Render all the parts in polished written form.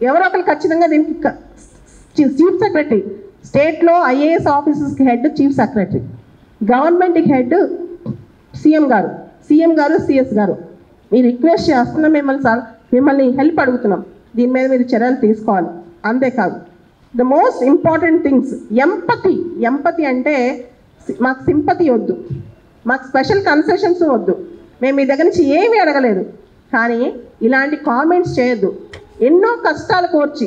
ఎవరో ఒకరు ఖచ్చితంగా దీనికి చీఫ్ సెక్రటరీ, స్టేట్లో ఐఏఎస్ ఆఫీసర్స్కి హెడ్ చీఫ్ సెక్రటరీ, గవర్నమెంట్కి హెడ్ సీఎం గారు సిఎస్ గారు. మీరు రిక్వెస్ట్ చేస్తున్నాం మిమ్మల్ని హెల్ప్ అడుగుతున్నాం, దీని మీద మీరు చర్యలు తీసుకోవాలి. అంతేకాదు the most important things empathy అంటే మాకు సింపతి వద్దు, మాకు స్పెషల్ కన్సెషన్స్ వద్దు, మేము మీ దగ్గర నుంచి ఏమీ అడగలేదు, కానీ ఇలాంటి కామెంట్స్ చేయొద్దు. ఎన్నో కష్టాలు కోర్చి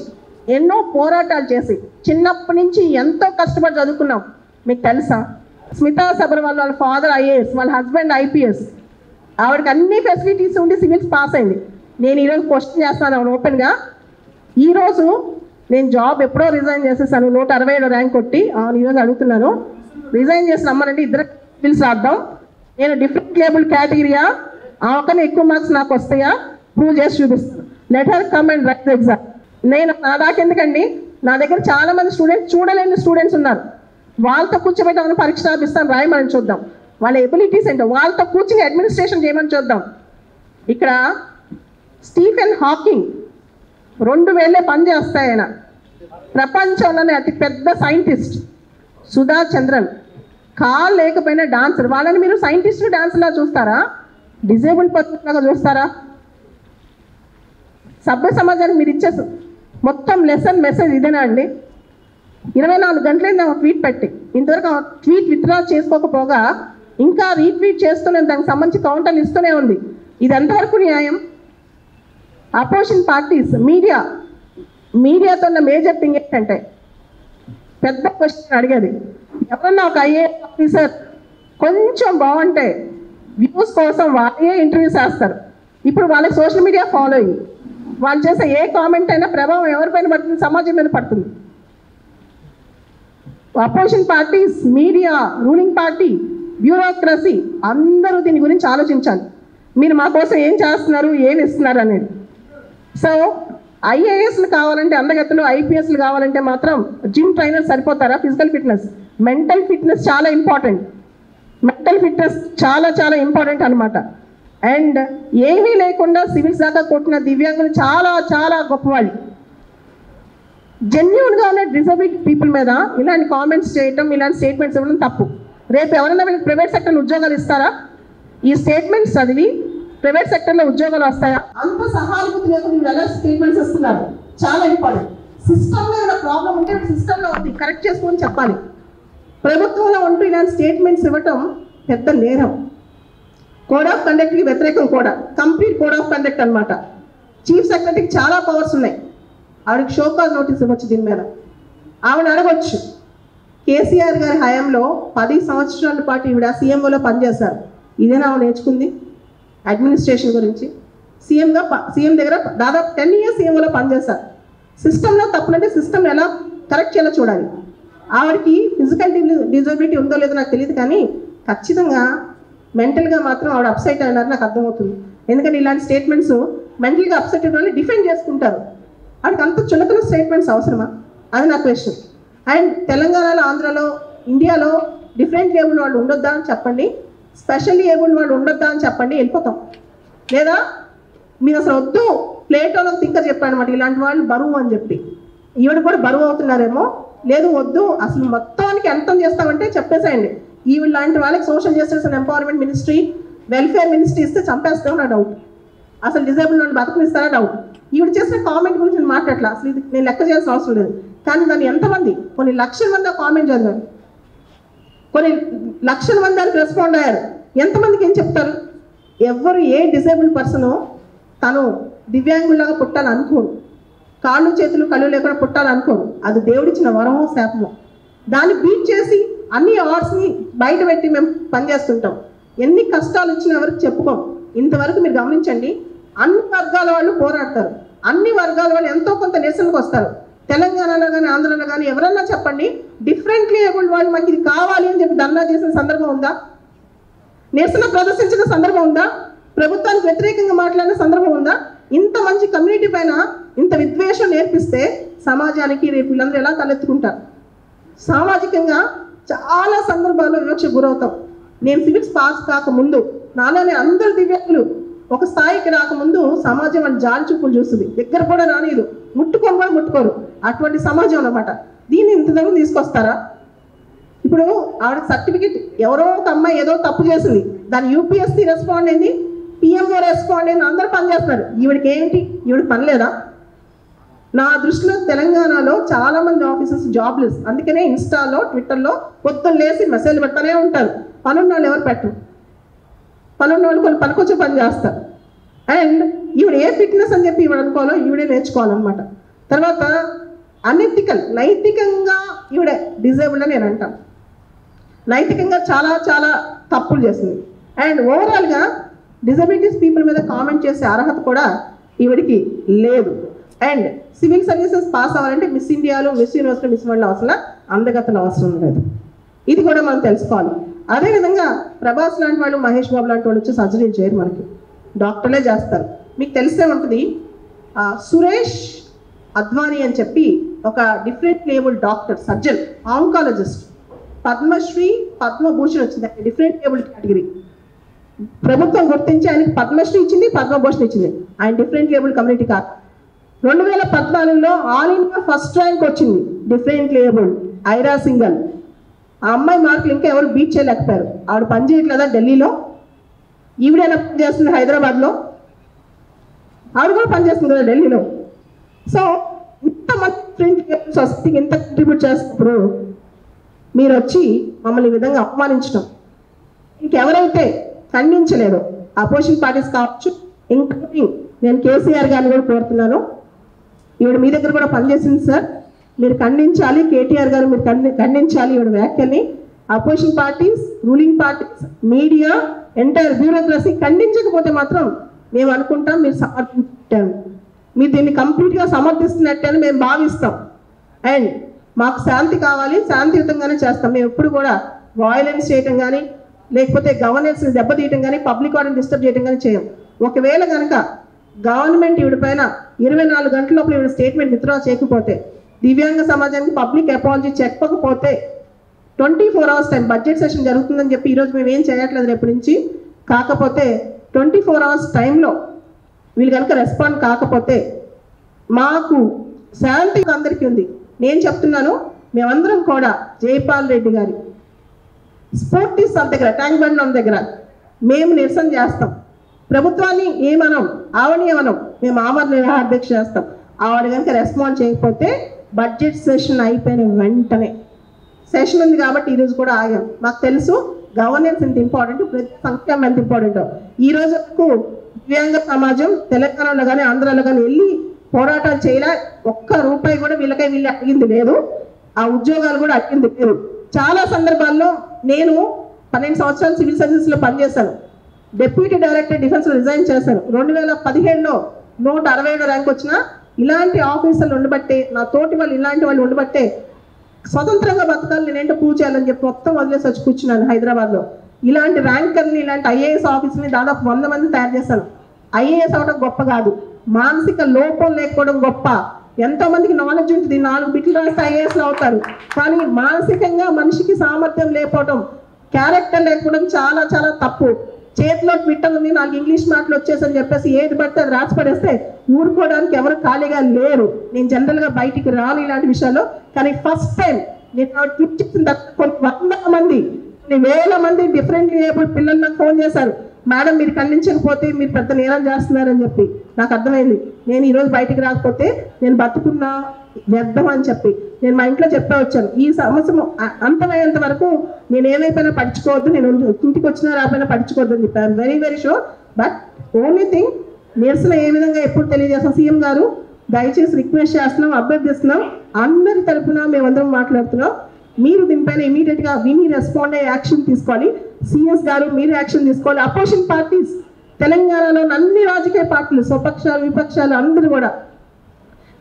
ఎన్నో పోరాటాలు చేసి చిన్నప్పటి నుంచి ఎంతో కష్టపడి చదువుకున్నాం. మీకు తెలుసా, స్మితా సబర్వాల్ వాళ్ళ ఫాదర్ ఐఏఎస్, వాళ్ళ హస్బెండ్ ఐపీఎస్, ఆవిడకి అన్ని ఫెసిలిటీస్ ఉండి సివిల్స్ పాస్ అయింది. నేను ఈరోజు క్వశ్చన్ చేస్తాను ఆవిడ ఓపెన్గా. ఈరోజు నేను జాబ్ ఎప్పుడో రిజైన్ చేసేసాను, 167 ర్యాంక్ కొట్టి. ఈరోజు అడుగుతున్నాను, రిజైన్ చేసి రమ్మనండి, ఇద్దరు సివిల్స్ రాద్దాం. నేను డిఫరెంట్ లేబుల్ కేటగిరీయా, ఆమెకన్నా ఎక్కువ మార్క్స్ నాకు వస్తాయా, ప్రూవ్ చేసి చూపిస్తాను. Let her come and right exam. నా దాకెందుకండి, నా దగ్గర చాలా మంది స్టూడెంట్స్, చూడలేని స్టూడెంట్స్ ఉన్నారు. వాళ్ళతో కూర్చోబెట్టి ఏమైనా పరీక్ష రాపిస్తాను, రాయమని చూద్దాం. వాళ్ళ ఎబిలిటీస్ ఏంటో వాళ్ళతో కూర్చుని అడ్మినిస్ట్రేషన్ చేయమని చూద్దాం. ఇక్కడ స్టీఫెన్ హాకింగ్ 2000 పని చేస్తాయి. ఆయన ప్రపంచంలోనే అతి పెద్ద సైంటిస్ట్. సుధా చంద్రన్ కాల్ లేకపోయినా డాన్సర్. వాళ్ళని మీరు సైంటిస్ట్ డాన్సర్లా చూస్తారా, డిజేబుల్ పర్సన్ లాగా చూస్తారా? సభ్య సమాజానికి మీరు ఇచ్చే మొత్తం లెసన్ మెసేజ్ ఇదేనా అండి? 24 గంటలైంది ఆమె ట్వీట్ పెట్టి, ఇంతవరకు ఆ ట్వీట్ విత్డ్రా చేసుకోకపోగా ఇంకా రీట్వీట్ చేస్తూనే దానికి సంబంధించి కౌంటర్లు ఇస్తూనే ఉంది. ఇది ఎంతవరకు న్యాయం? అపోజిషన్ పార్టీస్, మీడియాతో ఉన్న మేజర్ థింగ్ ఏంటంటే, పెద్ద క్వశ్చన్ అడిగేది, ఎవరన్నా ఒక ఐఏఎస్ ఆఫీసర్ కొంచెం బాగుంటే వ్యూస్ కోసం వాళ్ళే ఇంటర్వ్యూస్ చేస్తారు. ఇప్పుడు వాళ్ళకి సోషల్ మీడియా ఫాలోయింగ్, వాళ్ళు చేసే ఏ కామెంట్ అయినా ప్రభావం ఎవరిపైన పడుతుంది? సమాజం మీద పడుతుంది. Opposition parties, media, ruling party, bureaucracy అందరూ దీని గురించి ఆలోచించాలి. మీరు మా కోసం ఏం చేస్తున్నారు, ఏమి ఇస్తున్నారు అనేది. సో ఐఏఎస్లు కావాలంటే అందగత్తలు, ఐపీఎస్లు కావాలంటే మాత్రం జిమ్ ట్రైనర్ సరిపోతారా? ఫిజికల్ ఫిట్నెస్, మెంటల్ ఫిట్నెస్ చాలా ఇంపార్టెంట్. మెంటల్ ఫిట్నెస్ చాలా చాలా ఇంపార్టెంట్ అనమాట. అండ్ ఏమీ లేకుండా సివిల్స్ దాకా కొట్టిన దివ్యాంగులు చాలా చాలా గొప్పవాళ్ళు. జెన్యూన్గా ఉన్న డిజబిలిటీ పీపుల్ మీద ఇలాంటి కామెంట్స్ చేయటం, ఇలాంటి స్టేట్మెంట్స్ ఇవ్వడం తప్పు. రేపు ఎవరైనా వీళ్ళకి ప్రైవేట్ సెక్టర్లో ఉద్యోగాలు ఇస్తారా? ఈ స్టేట్మెంట్స్ చదివి ప్రైవేట్ సెక్టర్లో ఉద్యోగాలు వస్తాయా? అంత సహానుభూతి లేకుండా ఎలా స్టేట్మెంట్స్ ఇస్తున్నారు? చాలా ఇంపార్టెంట్. సిస్టంలో ఏమైనా ప్రాబ్లం ఉంటే సిస్టంలో ఉంది, కరెక్ట్ చేసుకొని చెప్పాలి. ప్రభుత్వంలో ఉంటూ ఇలాంటి స్టేట్మెంట్స్ ఇవ్వటం పెద్ద నేరం. కోడ్ ఆఫ్ కండక్ట్కి వ్యతిరేకం కూడా, కంప్లీట్ కోడ్ ఆఫ్ కండక్ట్ అనమాట. చీఫ్ సెక్రటరీకి చాలా పవర్స్ ఉన్నాయి. ఆవిడకి షోకాజ్ నోటీస్ ఇవ్వచ్చు, దీని మీద ఆవిడ అడగవచ్చు. కేసీఆర్ గారి హయాంలో 10 సంవత్సరాల పాటు ఈవిడ సీఎంఓలో పనిచేశారు. ఇదేనా ఆవిడ నేర్చుకుంది అడ్మినిస్ట్రేషన్ గురించి? సీఎం దగ్గర దాదాపు 10 years సీఎంఓలో పనిచేశారు. సిస్టంలో తప్పునంటే సిస్టమ్ ఎలా కరెక్ట్ చేయాలో చూడాలి. ఆవిడకి ఫిజికల్ డిజబిలిటీ ఉందో లేదో నాకు తెలియదు, కానీ ఖచ్చితంగా మెంటల్గా మాత్రం ఆవిడ అప్సెట్ అయినారు నాకు అర్థమవుతుంది. ఎందుకంటే ఇలాంటి స్టేట్మెంట్స్ మెంటల్గా అప్సెట్ అయిన వాళ్ళు డిఫెండ్ చేసుకుంటారు. వాడికి అంత చులకన స్టేట్మెంట్స్ అవసరమా? అది నా క్వశ్చన్. అండ్ తెలంగాణలో, ఆంధ్రాలో, ఇండియాలో డిఫరెంట్ ఏబుల్డ్ వాళ్ళు ఉండొద్దా అని చెప్పండి, స్పెషల్లీ ఏబుల్డ్ వాళ్ళు ఉండొద్దా అని చెప్పండి, వెళ్ళిపోతాం. లేదా మీరు అసలు వద్దు, ప్లేటోలో థింకర్ చెప్పాను అనమాట, ఇలాంటి వాళ్ళు బరువు అని చెప్పి. ఈవిడ కూడా బరువు అవుతున్నారేమో, లేదు వద్దు అసలు మొత్తానికి అంతం చేస్తామంటే చెప్పేసేయండి. ఈవిడ లాంటి వాళ్ళకి social justice and empowerment ministry, welfare ministry ఇస్తే చంపేస్తామో నా డౌట్. అసలు డిజేబుల్ వాళ్ళు బతకనిస్తారా డౌట్. ఈవిడ చేసిన కామెంట్ గురించి నేను మాట్లాడలా, అసలు ఇది నేను లెక్క చేయాల్సిన అవసరం లేదు. కానీ దాన్ని ఎంతమంది, కొన్ని లక్షల మంది ఆ కామెంట్ చదివారు, కొన్ని లక్షల మంది దానికి రెస్పాండ్ అయ్యారు. ఎంతమందికి ఏం చెప్తారు? ఎవరు ఏ డిజేబుల్ పర్సన్ తను దివ్యాంగుల్లాగా పుట్టాలనుకోరు, కాళ్ళు చేతులు కళ్ళు లేకుండా పుట్టాలనుకోరు. అది దేవుడిచ్చిన వరమో శాపమో. దాన్ని బీట్ చేసి అన్ని అవార్డ్స్ని బయట పెట్టి మేము పనిచేస్తుంటాం. ఎన్ని కష్టాలు వచ్చినా ఎవరికి చెప్పుకోం. ఇంతవరకు మీరు గమనించండి, అన్ని వర్గాల వాళ్ళు పోరాడతారు, అన్ని వర్గాల వాళ్ళు ఎంతో కొంత నిరసనకు వస్తారు. తెలంగాణలో కానీ ఆంధ్రలో కానీ ఎవరన్నా చెప్పండి, డిఫరెంట్లీ ఏబుల్డ్ వాళ్ళు మాకు ఇది కావాలి అని చెప్పి ధర్నా చేసిన సందర్భం ఉందా? నిరసన ప్రదర్శించిన సందర్భం ఉందా? ప్రభుత్వానికి వ్యతిరేకంగా మాట్లాడిన సందర్భం ఉందా? ఇంత మంచి కమ్యూనిటీ పైన ఇంత విద్వేషం నేర్పిస్తే సమాజానికి రేపు వీళ్ళందరూ ఎలా తలెత్తుకుంటారు? సామాజికంగా చాలా సందర్భాల్లో వివక్ష గురవుతాం. నేను సివిక్స్ పాస్ కాకముందు నాలోనే అందరు దివ్యాంగులు ఒక స్థాయికి రాకముందు సమాజం వాళ్ళు జాలి చూపులు చూస్తుంది, దగ్గర కూడా రానిదు, ముట్టుకొని కూడా ముట్టుకోరు. అటువంటి సమాజం అన్నమాట. దీన్ని ఇంత దగ్గర తీసుకొస్తారా? ఇప్పుడు ఆవిడ సర్టిఫికెట్ ఎవరో ఒక అమ్మాయి ఏదో తప్పు చేసింది, దాని యూపీఎస్సీ రెస్పాండ్ అయింది, పిఎంఓ రెస్పాండ్ అయింది, అందరూ పనిచేస్తున్నారు. ఈవిడికి ఏంటి? ఈవిడికి పని లేదా? నా దృష్టిలో తెలంగాణలో చాలా మంది ఆఫీసర్స్ జాబ్లెస్. అందుకనే ఇన్స్టాలో ట్విట్టర్లో పొద్దున్న లేసి మెసేజ్ పెడతానే ఉంటారు. పనున్న వాళ్ళు ఎవరు పెట్టరు, పనున్న వాళ్ళు కొన్ని పనికొచ్చే పని చేస్తారు. అండ్ ఈవిడ ఏ ఫిట్నెస్ అని చెప్పి ఈవిడ అనుకోవాలో ఈవిడే నేర్చుకోవాలన్నమాట. తర్వాత అనెథికల్, నైతికంగా ఈవిడ డిజేబుల్డ్ అని నేను అంటాను. నైతికంగా చాలా చాలా తప్పులు చేసింది. అండ్ ఓవరాల్గా డిజబిలిటీస్ పీపుల్ మీద కామెంట్ చేసే అర్హత కూడా ఈవిడికి లేదు. అండ్ సివిల్ సర్వీసెస్ పాస్ అవ్వాలంటే మిస్ ఇండియాలో, మిస్ యూనివర్సిటీ, మిస్ వరల్డ్ అవసరం, అందగతలు అవసరం లేదు. ఇది కూడా మనం తెలుసుకోవాలి. అదేవిధంగా ప్రభాస్ లాంటి వాళ్ళు, మహేష్ బాబు లాంటి వాళ్ళు వచ్చి సర్జరీ చేయరు, మనకి డాక్టర్లే చేస్తారు. మీకు తెలిసే ఉంటుంది, సురేష్ అద్వానీ అని చెప్పి ఒక different label doctor, surgeon, oncologist, Padma Shri, Padma Bhushan వచ్చింది, డిఫరెంట్ లేబుల్ కేటగిరీ. ప్రభుత్వం గుర్తించి ఆయనకి పద్మశ్రీ ఇచ్చింది, పద్మభూషణ్ ఇచ్చింది. ఆయన డిఫరెంట్ లేబుల్ కమ్యూనిటీ కాదు. 2014లో ఆల్ ఇండియా ఫస్ట్ ర్యాంక్ వచ్చింది డిఫరెంట్ లేబుల్, ఐరా సింగల్. ఆ అమ్మాయి మార్కులు ఇంకా ఎవరు బీట్ చేయలేకపోయారు. ఆవిడ పని చేయట్లేదా ఢిల్లీలో? ఈవిడైనా పని చేస్తుంది హైదరాబాద్లో, ఆవిడ కూడా పనిచేస్తుంది కదా ఢిల్లీలో. సో ఇంతమంది డిఫరెంట్ సొసైటీకి ఇంత కంట్రిబ్యూట్ చేస్తున్నప్పుడు మీరు వచ్చి మమ్మల్ని ఈ విధంగా అవమానించడం, ఇంకెవరైతే ఖండించలేదో అపోజిషన్ పార్టీస్ కావచ్చు, ఇంక్లూడింగ్ నేను కేసీఆర్ గారిని కూడా కోరుతున్నాను, ఈవిడ మీ దగ్గర కూడా పనిచేసింది సార్, మీరు ఖండించాలి. కేటీఆర్ గారు మీరు ఖండించాలి ఈవిడ వ్యాఖ్యల్ని. Opposition parties, ruling parties, media, entire bureaucracy ఖండించకపోతే మాత్రం మేము అనుకుంటాం మీరు సమర్థించారు, మీరు దీన్ని కంప్లీట్గా సమర్థిస్తున్నట్టే అని మేము భావిస్తాం. అండ్ మాకు శాంతి కావాలి, శాంతియుతంగానే చేస్తాం. మేము ఎప్పుడు కూడా వాయిలెన్స్ చేయటం కానీ, లేకపోతే గవర్నెన్స్ని దెబ్బతీయటం కానీ, పబ్లిక్ ఆర్డర్ని డిస్టర్బ్ చేయడం కానీ చేయం. ఒకవేళ కనుక గవర్నమెంట్ ఈవిడ పైన 24 గంటల లోపల ఈవిడ స్టేట్మెంట్ విత్డ్రా చేయకపోతే, దివ్యాంగ సమాజానికి పబ్లిక్ అపాలజీ చెప్పకపోతే 24 hours టైం, బడ్జెట్ సెషన్ జరుగుతుందని చెప్పి ఈరోజు మేము ఏం చేయట్లేదు రేపు నుంచి, కాకపోతే 24 hours టైంలో వీళ్ళు కనుక రెస్పాండ్ కాకపోతే మాకు శాంతి అందరికీ ఉంది. నేను చెప్తున్నాను, మేమందరం కూడా జైపాల్ రెడ్డి గారి స్పోర్టీ సబ్ దగ్గర, ట్యాంక్ బండ్ దగ్గర మేము నిరసన చేస్తాం. ప్రభుత్వాన్ని ఏమనం, ఆవిడని ఏమనం, మేము ఆమరణ నిరాహార దీక్ష చేస్తాం. ఆవిడ కనుక రెస్పాండ్ చేయకపోతే బడ్జెట్ సెషన్ అయిపోయిన వెంటనే, సెషన్ ఉంది కాబట్టి ఈరోజు కూడా ఆగాం. మాకు తెలుసు గవర్నెన్స్ ఎంత ఇంపార్టెంట్, ప్రతి సంక్షేమం ఎంత ఇంపార్టెంట్. ఈ రోజుకు దివ్యాంగ సమాజం తెలంగాణలో కానీ ఆంధ్రాలో కానీ వెళ్ళి పోరాటాలు చేయలే, ఒక్క రూపాయి కూడా వీళ్ళు అడిగింది లేదు, ఆ ఉద్యోగాలు కూడా అడిగింది లేదు. చాలా సందర్భాల్లో నేను 12 సంవత్సరాలు సివిల్ సర్వీసెస్లో పనిచేశాను, డిప్యూటీ డైరెక్టర్ డిఫెన్స్లో రిజైన్ చేశాను. 2015లో 167 ర్యాంక్ వచ్చినా ఇలాంటి ఆఫీసర్లు ఉండబట్టే, నా తోటి వాళ్ళు ఇలాంటి వాళ్ళు ఉండబట్టే స్వతంత్రంగా బతకాలి, నేనేంటో ప్రూవ్ చేయాలని చెప్పి మొత్తం వదిలేసి వచ్చి కూర్చున్నాను హైదరాబాద్లో. ఇలాంటి ర్యాంకర్ని, ఇలాంటి ఐఏఎస్ ఆఫీసర్ని దాదాపు 100 మంది తయారు చేశాను. ఐఏఎస్ అవడం గొప్ప కాదు, మానసిక లోపం లేకపోవడం గొప్ప. ఎంతోమందికి నాలెడ్జ్ ఉంటుంది, 4 బిట్లు రాస్తే ఐఏఎస్లు అవుతారు, కానీ మానసికంగా మనిషికి సామర్థ్యం లేకపోవడం, క్యారెక్టర్ లేకపోవడం చాలా చాలా తప్పు. చేతిలో ట్విట్టర్ ఉంది, నాకు ఇంగ్లీష్ మాటలు వచ్చేసని చెప్పేసి ఏది పడితే అది రాసి పడేస్తే ఊరుకోవడానికి ఎవరు ఖాళీగా లేరు. నేను జనరల్గా బయటికి రాను ఇలాంటి విషయాల్లో, కానీ ఫస్ట్ టైం నేను ట్విట్ చేసిన కొన్ని 100 మంది, కొన్ని వేల మంది డిఫరెంట్ ఏబుల్ పిల్లలు నాకు ఫోన్ చేశారు, మేడం మీరు ఖండించకపోతే మీరు పెద్ద నేరం చేస్తున్నారని చెప్పి. నాకు అర్థమైంది, నేను ఈరోజు బయటికి రాకపోతే నేను బతుకున్నా వ్యర్థం అని చెప్పి నేను మా ఇంట్లో చెప్పే వచ్చాను. ఈ సమస్య అంతమయ్యేంత వరకు నేను ఏమైపోయినా పడుచుకోవద్దు, నేను ఇంటికి వచ్చినా రాకపోయినా పడుచుకోవద్దు అని చెప్పి. I'm very very sure. But only thing, నిరసన ఏ విధంగా ఎప్పుడు తెలియజేస్తాం, సీఎం గారు దయచేసి రిక్వెస్ట్ చేస్తున్నాం, అభ్యర్థిస్తున్నాం, అందరి తరఫున మేమందరం మాట్లాడుతున్నాం, మీరు దీనిపైన ఇమీడియట్గా విని రెస్పాండ్ అయ్యే యాక్షన్ తీసుకోవాలి. సిఎస్ గారు మీరు యాక్షన్ తీసుకోవాలి. అపోజిషన్ పార్టీస్ తెలంగాణలో అన్ని రాజకీయ పార్టీలు, స్వపక్షాలు, విపక్షాలు అందరూ కూడా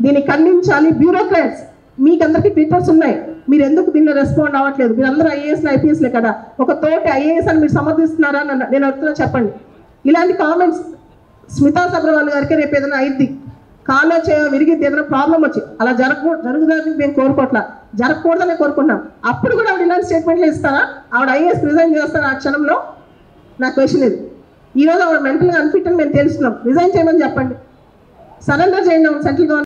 దీన్ని ఖండించాలి. బ్యూరోక్రాట్స్ మీకందరికీ ట్విట్టర్స్ ఉన్నాయి, మీరు ఎందుకు దీన్ని రెస్పాండ్ అవ్వట్లేదు? మీరు అందరూ ఐఏఎస్లు ఐపీఎస్లే కదా, ఒక తోటి ఐఏఎస్ అని మీరు సమర్థిస్తున్నారా అని నేను అడుగుతున్నా, చెప్పండి. ఇలాంటి కామెంట్స్ స్మితా సబర్వాల్ గారికి రేపు ఏదైనా అయింది, కాలో విరిగిద్ది, ఏదైనా ప్రాబ్లం వచ్చి అలా జరుగుతుందని మేము కోరుకోవట్లా, జరగకూడదని కోరుకుంటున్నాం. అప్పుడు కూడా ఆవిడ ఇలాంటి స్టేట్మెంట్లు ఇస్తారా? ఆవిడ ఐఏఎస్ రిజైన్ చేస్తారా ఆ క్షణంలో? నా క్వశ్చన్ ఇది. ఈరోజు మెంటల్గా అన్ఫిట్ అని మేము తెలుస్తున్నాం. రిజైన్ చేయమని చెప్పండి, సరెండర్ చేయండి సెంట్రల్ గవర్నమెంట్.